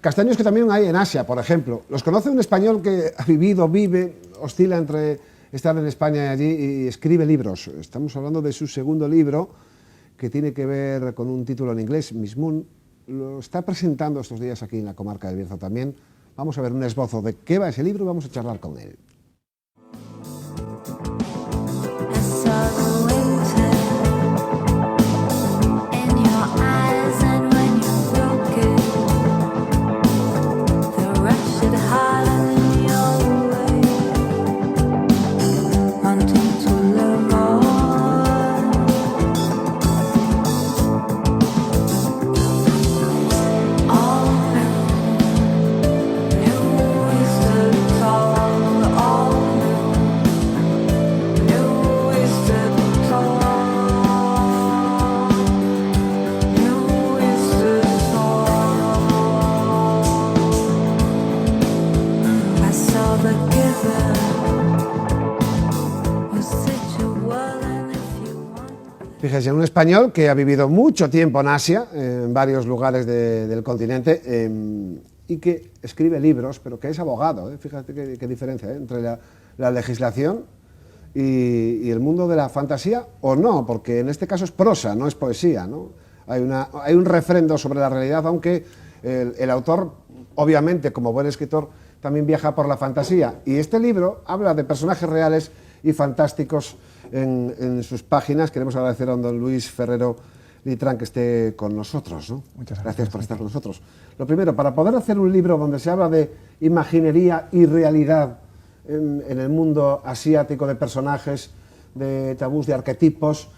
Castaños que también hay en Asia, por ejemplo. ¿Los conoce un español que ha vivido, vive, oscila entre estar en España y allí y escribe libros? Estamos hablando de su segundo libro, que tiene que ver con un título en inglés, Miss Moon. Lo está presentando estos días aquí en la comarca del Bierzo también. Vamos a ver un esbozo de qué va ese libro y vamos a charlar con él. Fíjese, un español que ha vivido mucho tiempo en Asia, en varios lugares del continente, y que escribe libros, pero que es abogado. Fíjate qué diferencia entre la legislación y el mundo de la fantasía, o no, porque en este caso es prosa, no es poesía, ¿no? Hay un refrendo sobre la realidad, aunque el autor, obviamente, como buen escritor, también viaja por la fantasía. Y este libro habla de personajes reales y fantásticos en sus páginas. Queremos agradecer a don Luis Ferrero Litrán que esté con nosotros, ¿no? Muchas gracias por estar con nosotros. Lo primero, para poder hacer un libro donde se habla de imaginería y realidad en el mundo asiático, de personajes, de tabús, de arquetipos,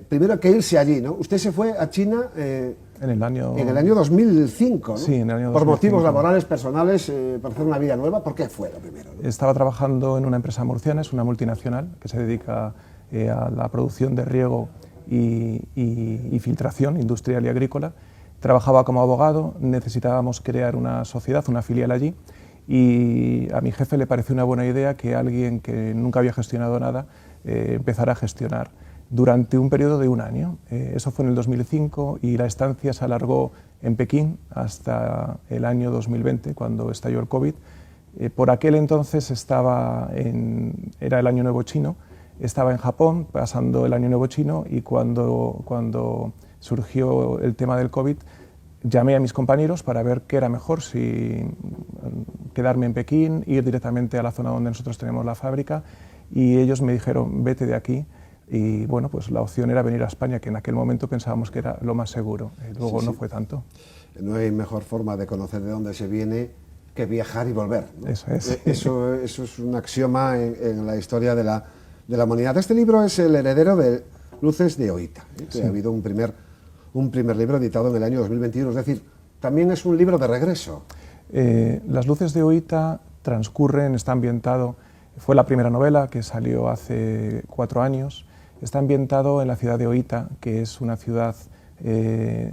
primero hay que irse allí, ¿no? Usted se fue a China en el año 2005, ¿no? Sí, en el año 2005. Por motivos laborales, personales, para hacer una vida nueva. ¿Por qué fue lo primero, ¿no? Estaba trabajando en una empresa murciana, es una multinacional que se dedica a la producción de riego y filtración industrial y agrícola. Trabajaba como abogado, necesitábamos crear una sociedad, una filial allí, y a mi jefe le pareció una buena idea que alguien que nunca había gestionado nada empezara a gestionar durante un periodo de un año. Eso fue en el 2005 y la estancia se alargó en Pekín hasta el año 2020, cuando estalló el COVID. Por aquel entonces era el Año Nuevo Chino, estaba en Japón pasando el Año Nuevo Chino, y cuando surgió el tema del COVID, llamé a mis compañeros para ver qué era mejor, si quedarme en Pekín, ir directamente a la zona donde nosotros tenemos la fábrica, y ellos me dijeron, vete de aquí. Y bueno, pues la opción era venir a España, que en aquel momento pensábamos que era lo más seguro. Luego no fue tanto. No hay mejor forma de conocer de dónde se viene que viajar y volver, ¿no? Eso es. Eso es un axioma en la historia de la humanidad. Este libro es el heredero de Luces de Oita, que ha habido un primer libro editado en el año 2021. Es decir, también es un libro de regreso. Las Luces de Oita transcurren, está ambientado, fue la primera novela que salió hace 4 años. Está ambientado en la ciudad de Oita, que es una ciudad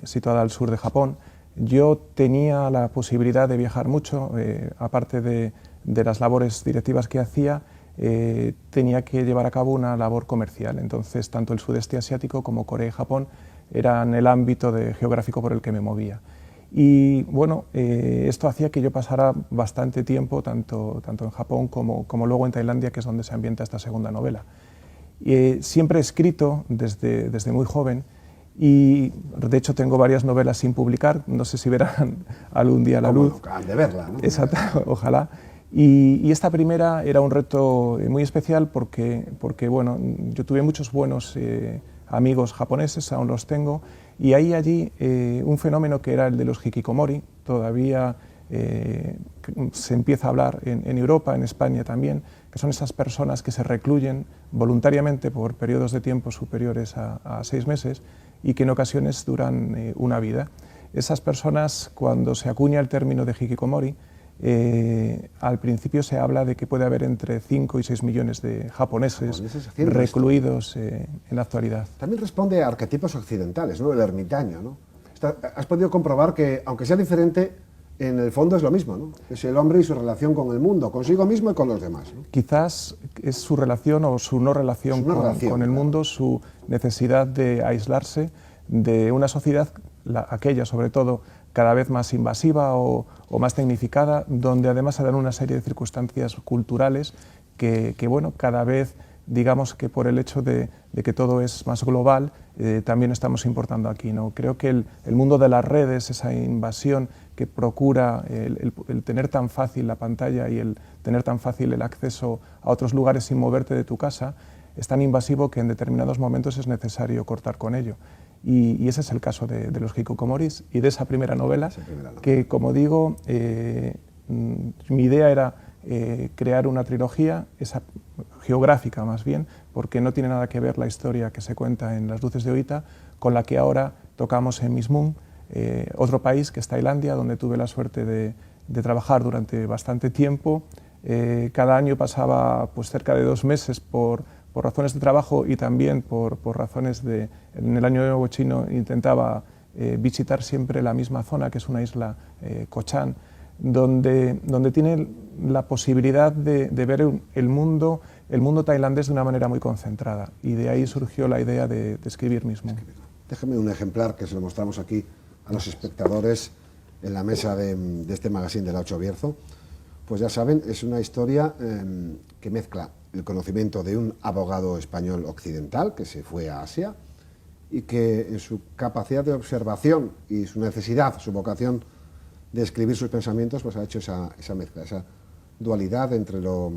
situada al sur de Japón. Yo tenía la posibilidad de viajar mucho, aparte de las labores directivas que hacía, tenía que llevar a cabo una labor comercial. Entonces, tanto el sudeste asiático como Corea y Japón eran el ámbito geográfico por el que me movía. Y bueno, esto hacía que yo pasara bastante tiempo, tanto en Japón como luego en Tailandia, que es donde se ambienta esta segunda novela. Siempre he escrito desde muy joven, y de hecho tengo varias novelas sin publicar, no sé si verán algún día la luz. Acaban de verla, ¿no? Exacto, ojalá. Y esta primera era un reto muy especial porque bueno, yo tuve muchos buenos amigos japoneses, aún los tengo, y hay allí un fenómeno que era el de los hikikomori. Todavía se empieza a hablar en Europa, en España también, que son esas personas que se recluyen voluntariamente por periodos de tiempo superiores a 6 meses y que en ocasiones duran una vida. Esas personas, cuando se acuña el término de hikikomori, al principio se habla de que puede haber entre 5 y 6 millones de japoneses recluidos en la actualidad. También responde a arquetipos occidentales, ¿no? El ermitaño, ¿no? Has podido comprobar que, aunque sea diferente, en el fondo es lo mismo, ¿no? Es el hombre y su relación con el mundo, consigo mismo y con los demás, ¿no? Quizás es su relación o su no relación con el mundo, su necesidad de aislarse de una sociedad, aquella sobre todo cada vez más invasiva o más tecnificada, donde además se dan una serie de circunstancias culturales que bueno, cada vez, digamos que por el hecho de que todo es más global, también estamos importando aquí, ¿no? Creo que el mundo de las redes, esa invasión que procura el tener tan fácil la pantalla y el tener tan fácil el acceso a otros lugares sin moverte de tu casa, es tan invasivo que en determinados momentos es necesario cortar con ello. Y ese es el caso de los Hikikomoris y de esa primera novela, que, como digo, mi idea era crear una trilogía, esa geográfica más bien, porque no tiene nada que ver la historia que se cuenta en Las luces de Oita con la que ahora tocamos en Mismún, otro país que es Tailandia, donde tuve la suerte de trabajar durante bastante tiempo. Cada año pasaba pues, cerca de 2 meses por razones de trabajo y también por razones de... En el Año Nuevo Chino intentaba visitar siempre la misma zona, que es una isla, Ko Chan, donde tiene la posibilidad de ver el mundo tailandés de una manera muy concentrada. Y de ahí surgió la idea de escribir Mismún. Déjame un ejemplar que se lo mostramos aquí a los espectadores en la mesa de este magazine de Laucho Bierzo. Pues ya saben, es una historia que mezcla el conocimiento de un abogado español occidental que se fue a Asia y que en su capacidad de observación y su necesidad, su vocación de escribir sus pensamientos, pues ha hecho esa mezcla, esa dualidad entre lo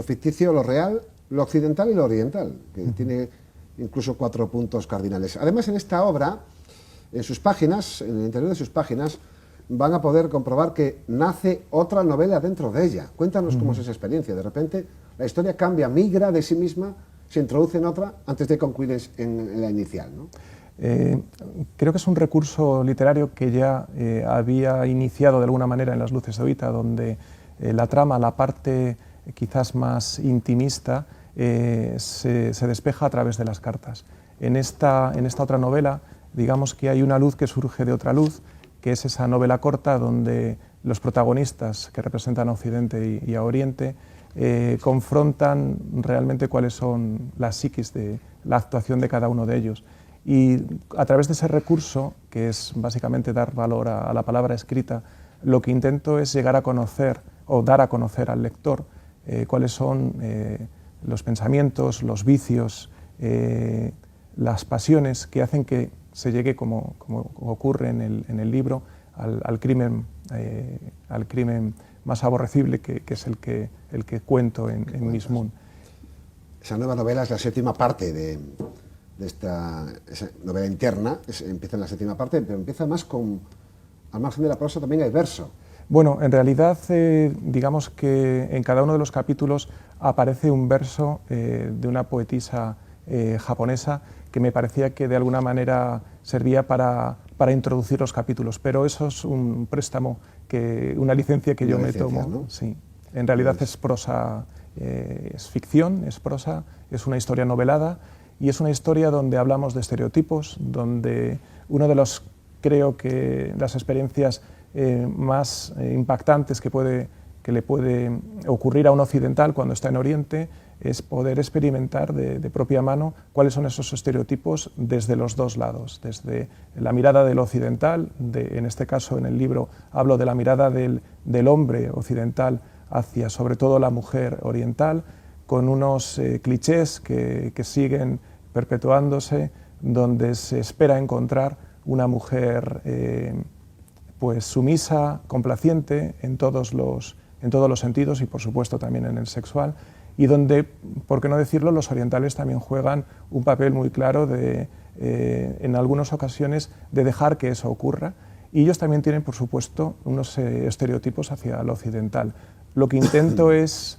ficticio, lo real, lo occidental y lo oriental, que tiene incluso 4 puntos cardinales. Además, en esta obra, en sus páginas, en el interior de sus páginas, van a poder comprobar que nace otra novela dentro de ella. Cuéntanos cómo es esa experiencia. De repente, la historia cambia, migra de sí misma, se introduce en otra antes de concluir en la inicial, ¿no? Creo que es un recurso literario que ya había iniciado de alguna manera en Las luces de Oita, donde la trama, la parte quizás más intimista, se despeja a través de las cartas. En esta otra novela, digamos que hay una luz que surge de otra luz, que es esa novela corta donde los protagonistas que representan a Occidente y a Oriente confrontan realmente cuáles son las psiquis de la actuación de cada uno de ellos. Y a través de ese recurso, que es básicamente dar valor a la palabra escrita, lo que intento es llegar a conocer o dar a conocer al lector cuáles son los pensamientos, los vicios, las pasiones que hacen que se llegue, como ocurre en el libro, al crimen más aborrecible, que es el que cuento en Mismún. Esa nueva novela es la 7ª parte de esa novela interna, empieza en la 7ª parte, pero empieza más con, al margen de la prosa, también hay verso. Bueno, en realidad, digamos que en cada uno de los capítulos aparece un verso de una poetisa japonesa que me parecía que de alguna manera servía para introducir los capítulos, pero eso es un préstamo, una licencia que yo me tomo. ¿No? Sí. En realidad es prosa, es ficción, es prosa, es una historia novelada y es una historia donde hablamos de estereotipos, donde uno de los, creo que las experiencias más impactantes que le puede ocurrir a un occidental cuando está en Oriente es poder experimentar de propia mano cuáles son esos estereotipos desde los dos lados, desde la mirada del occidental, en este caso en el libro hablo de la mirada del hombre occidental hacia sobre todo la mujer oriental, con unos clichés que siguen perpetuándose, donde se espera encontrar una mujer pues sumisa, complaciente en todos los sentidos y por supuesto también en el sexual, y donde, por qué no decirlo, los orientales también juegan un papel muy claro en algunas ocasiones de dejar que eso ocurra, y ellos también tienen por supuesto unos estereotipos hacia lo occidental. Lo que intento es,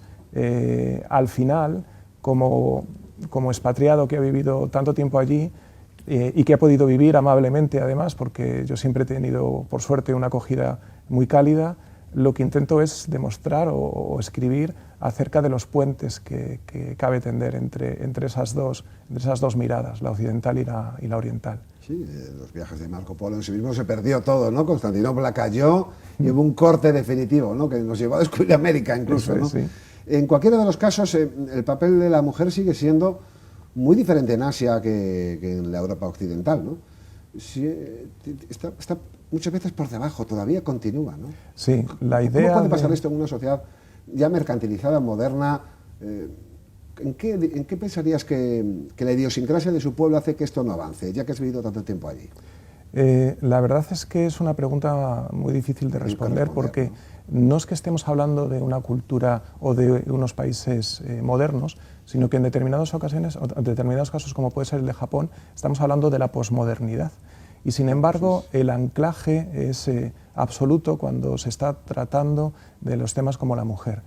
al final, como expatriado que ha vivido tanto tiempo allí, y que ha podido vivir amablemente además, porque yo siempre he tenido, por suerte, una acogida muy cálida, lo que intento es demostrar o escribir acerca de los puentes que cabe tender entre esas dos miradas, la occidental y la oriental. Sí, los viajes de Marco Polo en sí mismo se perdió todo, ¿no? Constantinopla cayó y hubo un corte definitivo, ¿no? Que nos llevó a descubrir América incluso, ¿no? Sí. En cualquiera de los casos, el papel de la mujer sigue siendo muy diferente en Asia que en la Europa occidental, ¿no? Sí, está muchas veces por debajo, todavía continúa, ¿no? Sí, la idea... ¿Cómo puede pasar esto en una sociedad ya mercantilizada, moderna? ¿En qué pensarías que la idiosincrasia de su pueblo hace que esto no avance, ya que has vivido tanto tiempo allí? La verdad es que es una pregunta muy difícil de responder porque no es que estemos hablando de una cultura o de unos países modernos, sino que en determinadas ocasiones, o en determinados casos como puede ser el de Japón, estamos hablando de la posmodernidad. Y sin embargo, el anclaje es absoluto cuando se está tratando de los temas como la mujer.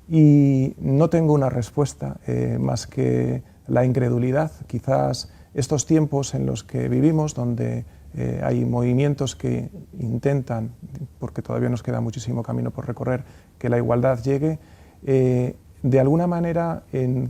Y no tengo una respuesta más que la incredulidad. Quizás estos tiempos en los que vivimos, donde hay movimientos que intentan, porque todavía nos queda muchísimo camino por recorrer, que la igualdad llegue, de alguna manera en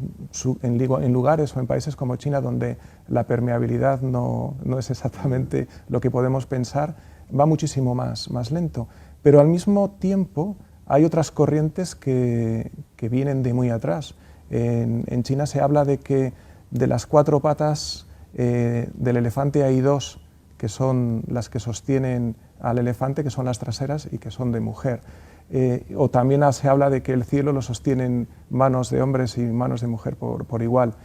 lugares o en países como China, donde la permeabilidad no es exactamente lo que podemos pensar, va muchísimo más lento. Pero al mismo tiempo hay otras corrientes que vienen de muy atrás. En China se habla de que de las 4 patas del elefante hay 2 que son las que sostienen al elefante, que son las traseras y que son de mujer. O también se habla de que el cielo lo sostienen manos de hombres y manos de mujer por igual.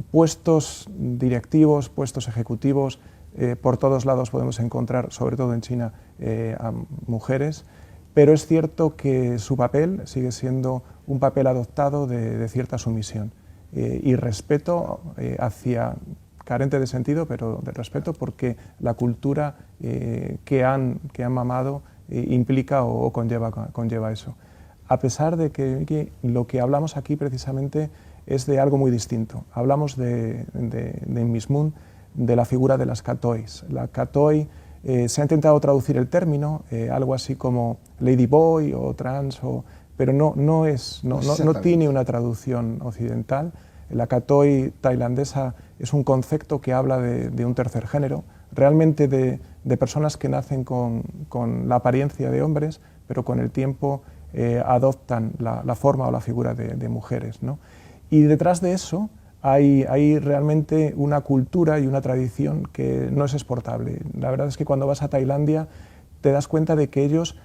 Puestos directivos, puestos ejecutivos, por todos lados podemos encontrar, sobre todo en China, a mujeres, pero es cierto que su papel sigue siendo un papel adoptado de cierta sumisión y respeto carente de sentido, pero de respeto, porque la cultura que han mamado implica o conlleva eso. A pesar de que lo que hablamos aquí precisamente es de algo muy distinto. Hablamos de Mismún, de la figura de las Katois. La Katoi, se ha intentado traducir el término, algo así como ladyboy o trans, pero no tiene una traducción occidental. La Katoi tailandesa es un concepto que habla de un tercer género, realmente de personas que nacen con la apariencia de hombres, pero con el tiempo adoptan la forma o la figura de mujeres, ¿no? Y detrás de eso hay realmente una cultura y una tradición que no es exportable. La verdad es que cuando vas a Tailandia te das cuenta de que ellos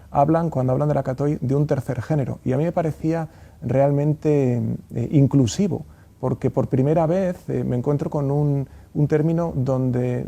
cuando hablan de la Katoi, de un tercer género. Y a mí me parecía realmente inclusivo, porque por primera vez me encuentro con un término donde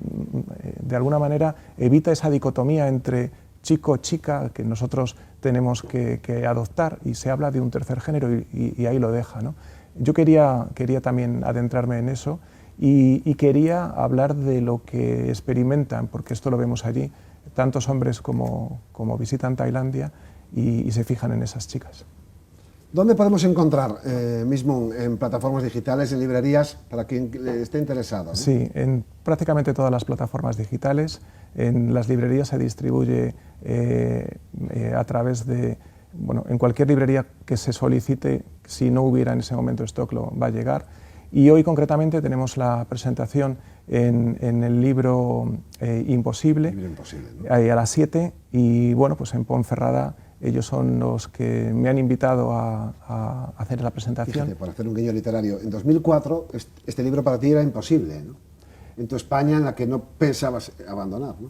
de alguna manera evita esa dicotomía entre chico-chica que nosotros tenemos que adoptar, y se habla de un tercer género y ahí lo deja, ¿no? Yo quería también adentrarme en eso y quería hablar de lo que experimentan, porque esto lo vemos allí, tantos hombres como visitan Tailandia y se fijan en esas chicas. ¿Dónde podemos encontrar Mismún? ¿En plataformas digitales, en librerías, para quien esté interesado, ¿no? Sí, en prácticamente todas las plataformas digitales. En las librerías se distribuye a través de... Bueno, en cualquier librería que se solicite, si no hubiera en ese momento stock, va a llegar. Y hoy concretamente tenemos la presentación en el libro Imposible, ¿no? A las 7, y bueno, pues en Ponferrada ellos son los que me han invitado a hacer la presentación. Fíjate, por hacer un guiño literario, en 2004 este libro para ti era imposible, ¿no? En tu España, en la que no pensabas abandonar, ¿no?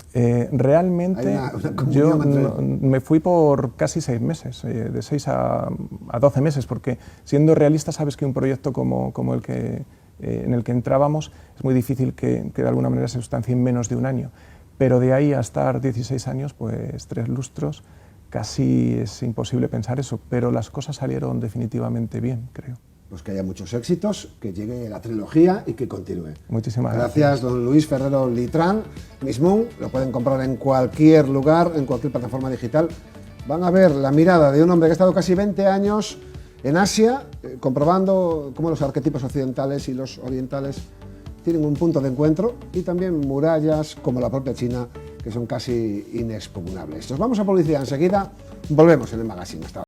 Realmente yo me fui por casi 6 meses, de 6 a 12 meses, porque siendo realista sabes que un proyecto como en el que entrábamos es muy difícil que de alguna manera se sustancie en menos de un año, pero de ahí a estar 16 años, pues 3 lustros, casi es imposible pensar eso, pero las cosas salieron definitivamente bien, creo. Pues que haya muchos éxitos, que llegue la trilogía y que continúe. Muchísimas gracias. Gracias, don Luis Ferrero Litrán. Mismún, lo pueden comprar en cualquier lugar, en cualquier plataforma digital. Van a ver la mirada de un hombre que ha estado casi 20 años en Asia, comprobando cómo los arquetipos occidentales y los orientales tienen un punto de encuentro, y también murallas como la propia China, que son casi inexpugnables. Nos vamos a publicidad enseguida, volvemos en el magazine. Hasta ahora.